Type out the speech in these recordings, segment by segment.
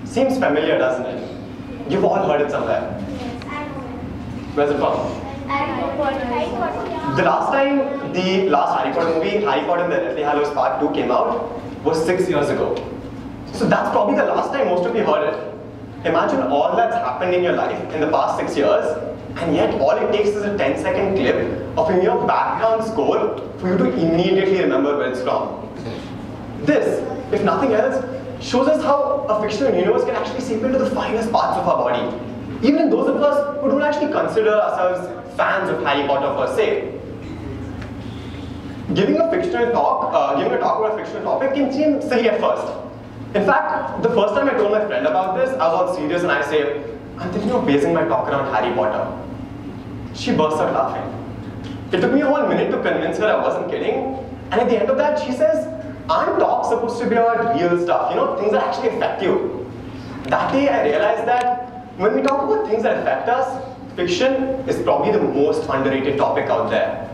Seems familiar, doesn't it? You've all heard it somewhere. Where's it from? The last time the last Harry Potter movie, Harry Potter and the Deathly Hallows Part 2 came out was 6 years ago. So that's probably the last time most of you heard it. Imagine all that's happened in your life in the past 6 years, and yet all it takes is a 10-second clip of a mere background score for you to immediately remember where it's from. This, if nothing else, shows us how a fictional universe can actually seep into the finest parts of our body. Even those of us who don't actually consider ourselves fans of Harry Potter per se. Giving a talk about a fictional topic can seem silly at first. In fact, the first time I told my friend about this, I was all serious and I said, I'm thinking of basing my talk around Harry Potter. She burst out laughing. It took me a whole minute to convince her I wasn't kidding, and at the end of that, she says, aren't talks supposed to be about real stuff, things that actually affect you? That day, I realized that when we talk about things that affect us, fiction is probably the most underrated topic out there.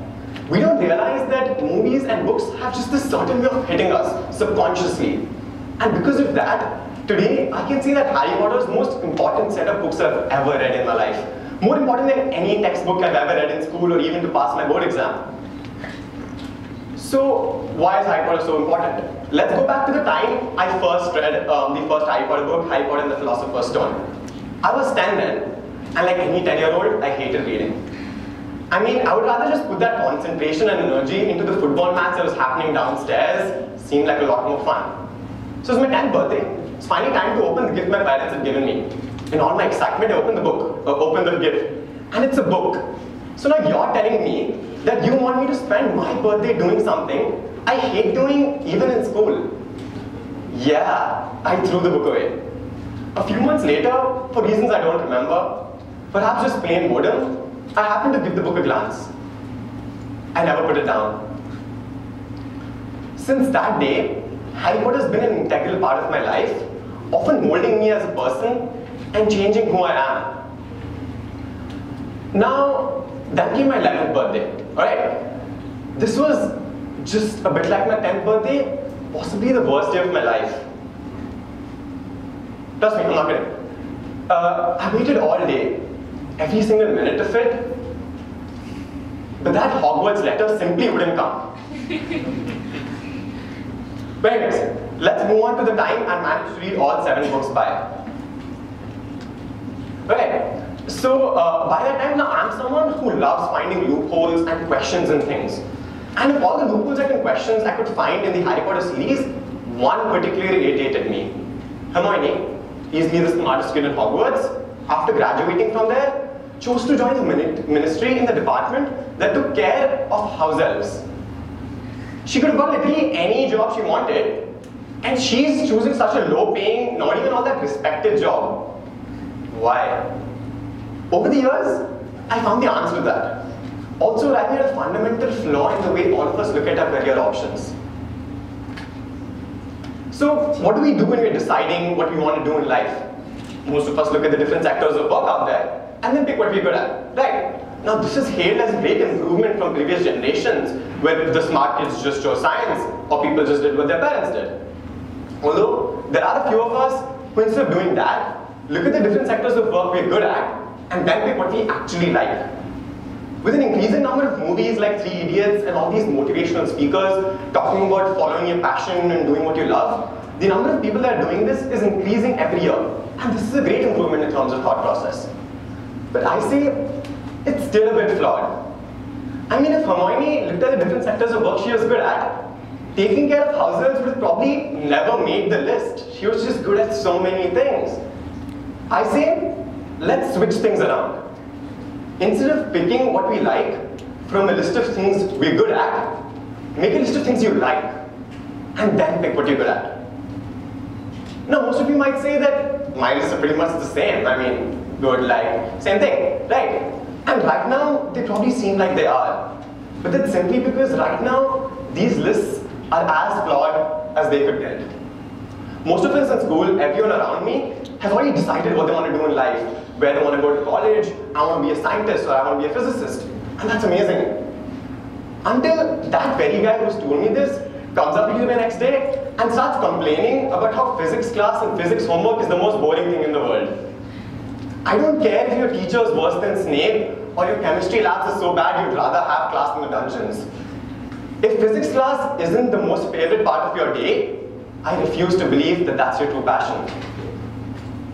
We don't realize that movies and books have just this certain way of hitting us subconsciously. And because of that, today I can say that Harry Potter is the most important set of books I've ever read in my life. More important than any textbook I've ever read in school or even to pass my board exam. So, why is Harry Potter so important? Let's go back to the time I first read the first Harry Potter book, Harry Potter and the Philosopher's Stone. I was 10 then, and like any 10-year-old, I hated reading. I mean, I would rather just put that concentration and energy into the football match that was happening downstairs. Seemed like a lot more fun. So it was my 10th birthday. It's finally time to open the gift my parents had given me. In all my excitement, I opened the gift, and it's a book. So now you're telling me that you want me to spend my birthday doing something I hate doing even in school. Yeah, I threw the book away. A few months later, for reasons I don't remember, perhaps just plain boredom, I happened to give the book a glance. I never put it down. Since that day, Harry Potter has been an integral part of my life, often molding me as a person and changing who I am. Now, that came my 11th birthday, alright? This was just a bit like my 10th birthday, possibly the worst day of my life. Trust me, I'm not kidding. I waited all day, every single minute of it, but that Hogwarts letter simply wouldn't come. But anyways, let's move on to the time I managed to read all 7 books by. Okay, so by that time now I'm someone who loves finding loopholes and questions in things. And of all the loopholes and questions I could find in the Harry Potter series, one particularly irritated me. Hermione, easily the smartest kid in Hogwarts, after graduating from there, chose to join the ministry in the department that took care of house elves. She could have got literally any job she wanted, and she's choosing such a low-paying, not even all that respected job. Why? Over the years, I found the answer to that. Also, I had a fundamental flaw in the way all of us look at our career options. So, what do we do when we're deciding what we want to do in life? Most of us look at the different sectors of work out there, and then pick what we're good at, right? Now, this is hailed as a great improvement from previous generations, where the smart kids just chose science, or people just did what their parents did. Although, there are a few of us who, instead of doing that, look at the different sectors of work we're good at, and then pick what we actually like. With an increasing number of movies like 3 Idiots and all these motivational speakers talking about following your passion and doing what you love, the number of people that are doing this is increasing every year. And this is a great improvement in terms of thought process. But I say, it's still a bit flawed. I mean, if Hermione looked at the different sectors of work she was good at, taking care of households would have probably never made the list. She was just good at so many things. I say, let's switch things around. Instead of picking what we like from a list of things we're good at, make a list of things you like, and then pick what you're good at. Now, most of you might say that my lists are pretty much the same. I mean, good, like, same thing, right? And right now, they probably seem like they are. But that's simply because right now, these lists are as flawed as they could get. Most of us in school, everyone around me, has already decided what they want to do in life. Where they want to go to college, I want to be a scientist, or I want to be a physicist. And that's amazing. Until that very guy who's told me this comes up to you the next day and starts complaining about how physics class and physics homework is the most boring thing in the world. I don't care if your teacher is worse than Snape or your chemistry labs is so bad you'd rather have class in the dungeons. If physics class isn't the most favorite part of your day, I refuse to believe that that's your true passion.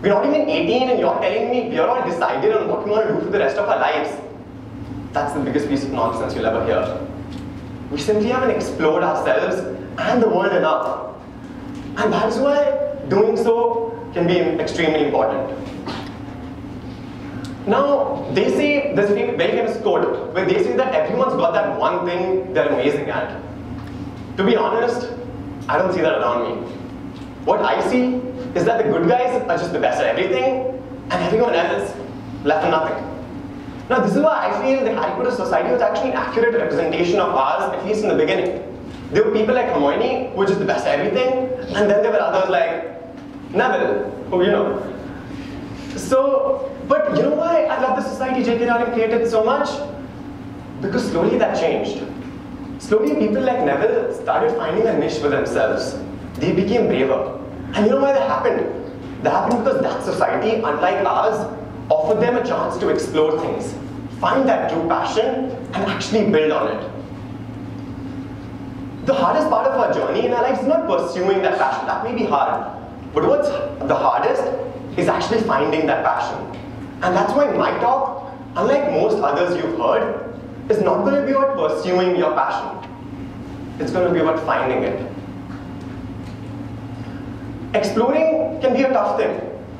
We're not even 18 and you're telling me we're all decided on what we want to do for the rest of our lives. That's the biggest piece of nonsense you'll ever hear. We simply haven't explored ourselves and the world enough. And that's why doing so can be extremely important. Now, they say, there's a very famous quote where they say that everyone's got that one thing they're amazing at. To be honest, I don't see that around me. What I see is that the good guys are just the best at everything, and everyone else left with nothing. Now, this is why I feel the Harry Potter Society was actually an accurate representation of ours, at least in the beginning. There were people like Hermione, who were just the best at everything, and then there were others like Neville, who, you know. So, but you know why I love the society J.K. Rowling created so much? Because slowly that changed. Slowly people like Neville started finding a niche for themselves. They became braver. And you know why that happened? That happened because that society, unlike ours, offered them a chance to explore things, find that true passion, and actually build on it. The hardest part of our journey in our lives is not pursuing that passion. That may be hard. But what's the hardest is actually finding that passion. And that's why my talk, unlike most others you've heard, is not going to be about pursuing your passion. It's going to be about finding it. Exploring can be a tough thing.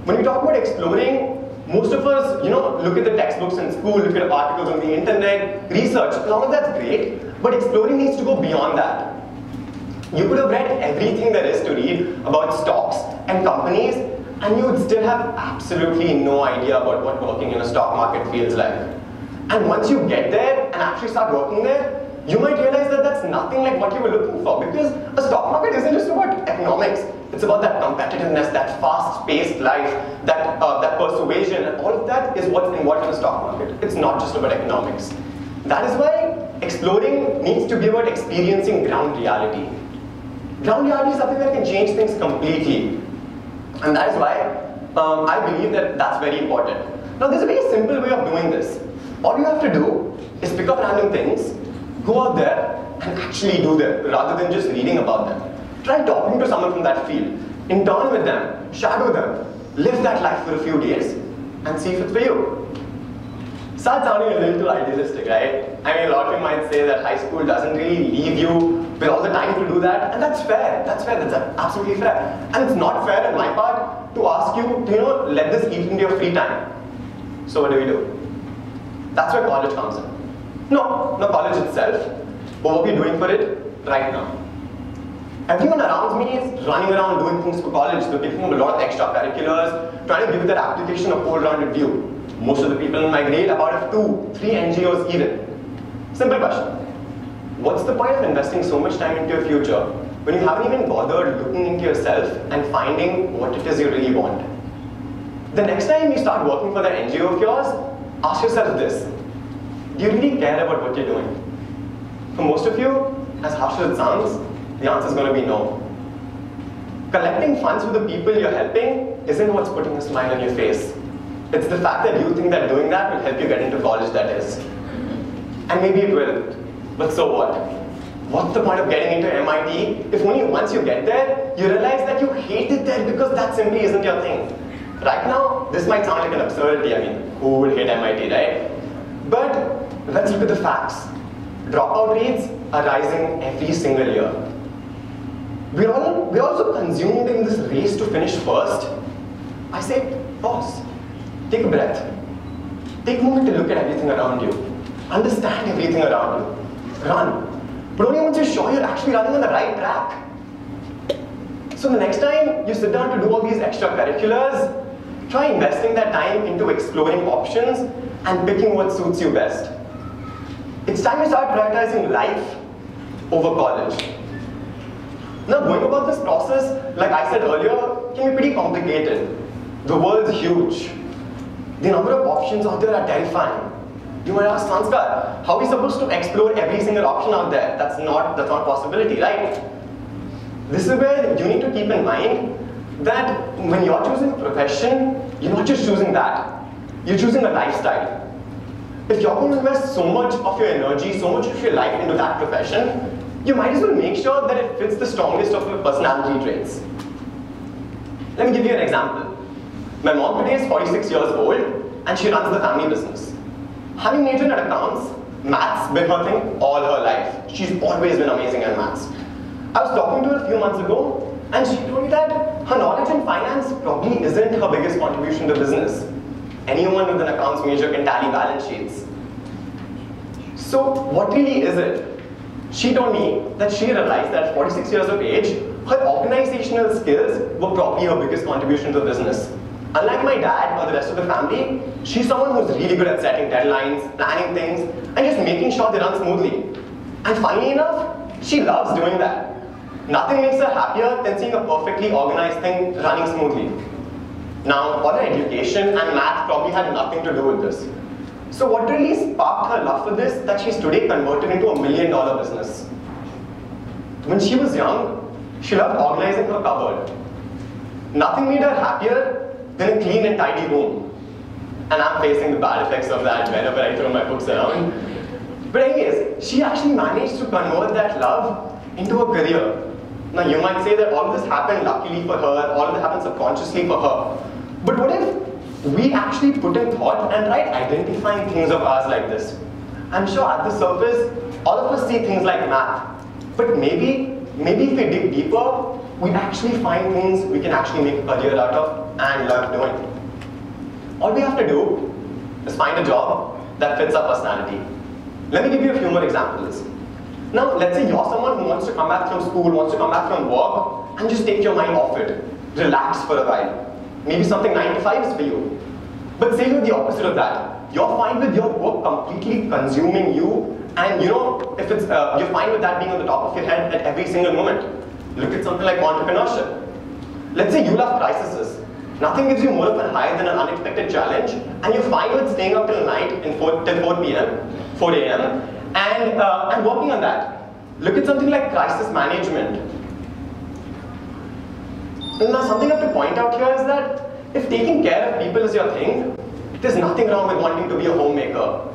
When we talk about exploring, most of us, look at the textbooks in school, look at articles on the internet, research. All of that's great, but exploring needs to go beyond that. You could have read everything there is to read about stocks and companies, and you would still have absolutely no idea about what working in a stock market feels like. And once you get there and actually start working there, you might realize that that's nothing like what you were looking for, because a stock market isn't just about economics. It's about that competitiveness, that fast-paced life, that persuasion, and all of that is what's involved in a stock market. It's not just about economics. That is why exploring needs to be about experiencing ground reality. Ground reality is something that can change things completely. And that is why I believe that that's very important. Now, there's a very simple way of doing this. All you have to do is pick up random things, go out there, and actually do them, rather than just reading about them. Try talking to someone from that field. Intern with them, shadow them, live that life for a few days, and see if it's for you. Starts sounding a little too idealistic, right? I mean, a lot of you might say that high school doesn't really leave you with all the time to do that, and that's fair. That's absolutely fair. And it's not fair on my part to ask you to, let this eat into your free time. So what do? That's where college comes in. No, not college itself, but what we're doing for it right now. Everyone around me is running around doing things for college. They're picking up a lot of extracurriculars, trying to give their application a whole-rounded view. Most of the people in my grade, about 2, 3 NGOs even. Simple question. What's the point of investing so much time into your future when you haven't even bothered looking into yourself and finding what it is you really want? The next time you start working for that NGO of yours, ask yourself this. Do you really care about what you're doing? For most of you, as harsh as it sounds, the answer is going to be no. Collecting funds for the people you're helping isn't what's putting a smile on your face. It's the fact that you think that doing that will help you get into college, that is. And maybe it will, but so what? What's the point of getting into MIT if only once you get there, you realize that you hate it there because that simply isn't your thing? Right now, this might sound like an absurdity. I mean, who would hate MIT, right? But let's look at the facts. Dropout rates are rising every single year. We're also consumed in this race to finish first. I say, pause. Take a breath. Take a moment to look at everything around you. Understand everything around you. Run. But only once you're sure you're actually running on the right track. So the next time you sit down to do all these extracurriculars, try investing that time into exploring options and picking what suits you best. It's time you start prioritizing life over college. Now, going about this process, like I said earlier, can be pretty complicated. The world's huge. The number of options out there are terrifying. You might ask, Sanskar, how are we supposed to explore every single option out there? That's not a possibility, right? This is where you need to keep in mind that when you're choosing a profession, you're not just choosing that. You're choosing a lifestyle. If you're going to invest so much of your energy, so much of your life into that profession, you might as well make sure that it fits the strongest of your personality traits. Let me give you an example. My mom today is 46 years old and she runs the family business. Having majored in accounts, maths been her thing all her life. She's always been amazing at maths. I was talking to her a few months ago and she told me that her knowledge in finance probably isn't her biggest contribution to business. Anyone with an accounts major can tally balance sheets. So what really is it? She told me that she realized that at 46 years of age, her organizational skills were probably her biggest contribution to the business. Unlike my dad or the rest of the family, she's someone who's really good at setting deadlines, planning things, and just making sure they run smoothly. And funnily enough, she loves doing that. Nothing makes her happier than seeing a perfectly organized thing running smoothly. Now, all her education and math probably had nothing to do with this. So what really sparked her love for this that she's today converted into a $1 million business. When she was young, she loved organizing her cupboard. Nothing made her happier than a clean and tidy room. And I'm facing the bad effects of that whenever I throw my books around. But anyways, she actually managed to convert that love into a career. Now you might say that all of this happened luckily for her, all of it happened subconsciously for her. But what if we actually put in thought and tried identifying things of ours like this? I'm sure at the surface, all of us see things like math. But maybe if we dig deeper, we actually find things we can actually make a career out of and love doing. All we have to do is find a job that fits our personality. Let me give you a few more examples. Now, let's say you're someone who wants to come back from school, wants to come back from work, and just take your mind off it. Relax for a while. Maybe something 9 to 5 is for you. But say you're the opposite of that. You're fine with your work completely consuming you, and if it's you're fine with that being on the top of your head at every single moment. Look at something like entrepreneurship. Let's say you love crises. Nothing gives you more of a high than an unexpected challenge, and you're fine with staying up till night till 4 a.m. and working on that. Look at something like crisis management. Now, something I have to point out here is that if taking care of people is your thing, there's nothing wrong with wanting to be a homemaker.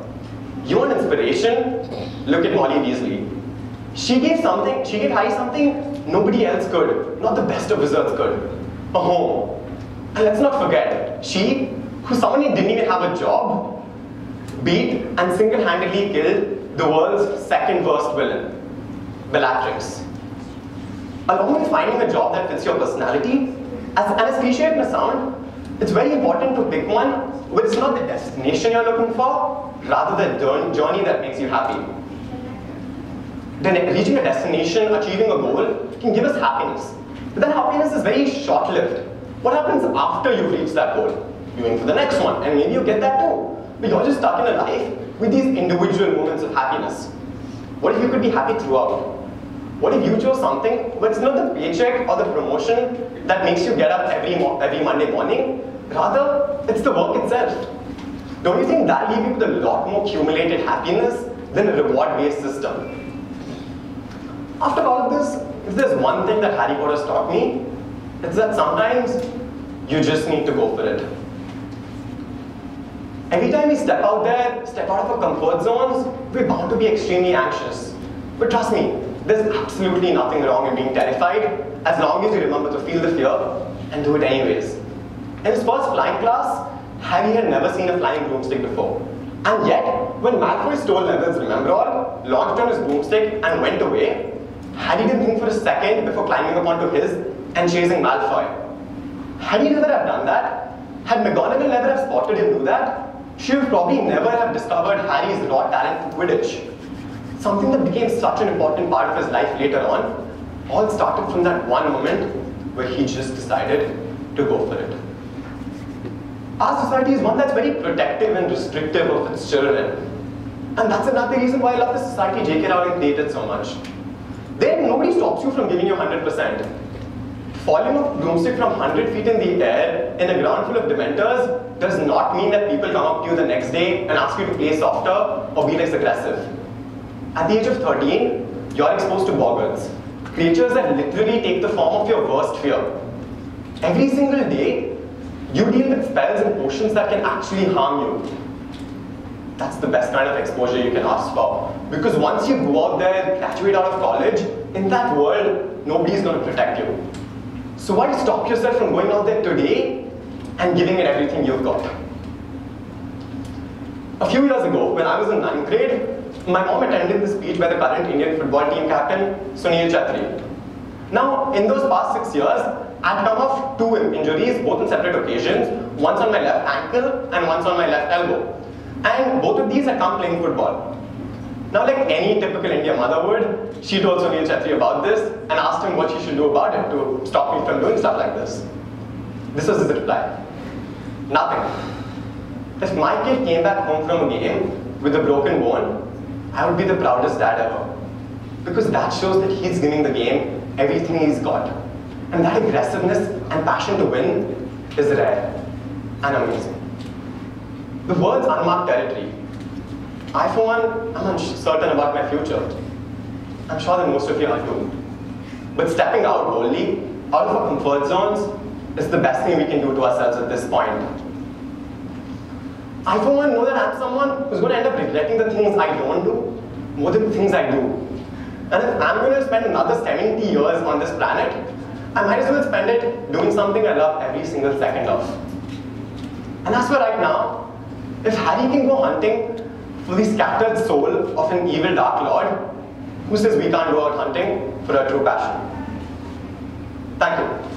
You want inspiration? Look at Molly Weasley. She gave Harry something nobody else could, not the best of wizards could, a home. And let's not forget, she, who someone who didn't even have a job, beat and single-handedly killed the world's second worst villain, Bellatrix. Along with finding a job that fits your personality, as cliche it may sound, it's very important to pick one where it's not the destination you're looking for, rather the journey that makes you happy. Then reaching a destination, achieving a goal, can give us happiness. But that happiness is very short-lived. What happens after you've reached that goal? You aim for the next one, and maybe you get that too. But you're just stuck in a life with these individual moments of happiness. What if you could be happy throughout? What if you chose something where it's not the paycheck or the promotion that makes you get up every Monday morning? Rather, it's the work itself. Don't you think that'll leave you with a lot more accumulated happiness than a reward-based system? After all of this, if there's one thing that Harry Potter's taught me, it's that sometimes you just need to go for it. Every time we step out there, step out of our comfort zones, we're bound to be extremely anxious. But trust me, there's absolutely nothing wrong in being terrified as long as you remember to feel the fear and do it anyways. In his first flying class, Harry had never seen a flying broomstick before. And yet, when Malfoy stole Neville's Remember All, launched on his broomstick and went away, Harry didn't think for a second before climbing up onto his and chasing Malfoy. Had he never have done that, had McGonagall never have spotted him do that, she would probably never have discovered Harry's raw talent for Quidditch. Something that became such an important part of his life later on, all started from that one moment where he just decided to go for it. Our society is one that's very protective and restrictive of its children. And that's another reason why I love the society J.K. Rowling created so much. There, nobody stops you from giving you 100%. Falling a broomstick from 100 feet in the air in a ground full of Dementors does not mean that people come up to you the next day and ask you to play softer or be less aggressive. At the age of 13, you're exposed to boggles. creatures that literally take the form of your worst fear. Every single day, you deal with spells and potions that can actually harm you. That's the best kind of exposure you can ask for. Because once you go out there, graduate out of college, in that world, nobody's going to protect you. So why stop yourself from going out there today and giving it everything you've got? A few years ago, when I was in 9th grade, my mom attended the speech by the current Indian football team captain, Sunil Chhetri. Now, in those past 6 years, I'd come off 2 injuries, both on separate occasions, once on my left ankle and once on my left elbow. And both of these had come playing football. Now, like any typical Indian mother would, she told Sunil Chhetri about this and asked him what she should do about it to stop me from doing stuff like this. This was his reply: nothing. If my kid came back home from a game with a broken bone, I would be the proudest dad ever. Because that shows that he's giving the game everything he's got. And that aggressiveness and passion to win is rare and amazing. The world's unmarked territory. I, for one, am uncertain about my future. I'm sure that most of you are too. But stepping out boldly, out of our comfort zones, is the best thing we can do to ourselves at this point. I, for one, know that I'm someone who's going to end up regretting the things I don't do more than the things I do. And if I'm going to spend another 70 years on this planet, I might as well spend it doing something I love every single second of. And as for right now, if Harry can go hunting for the scattered soul of an evil dark lord, who says we can't go out hunting for our true passion? Thank you.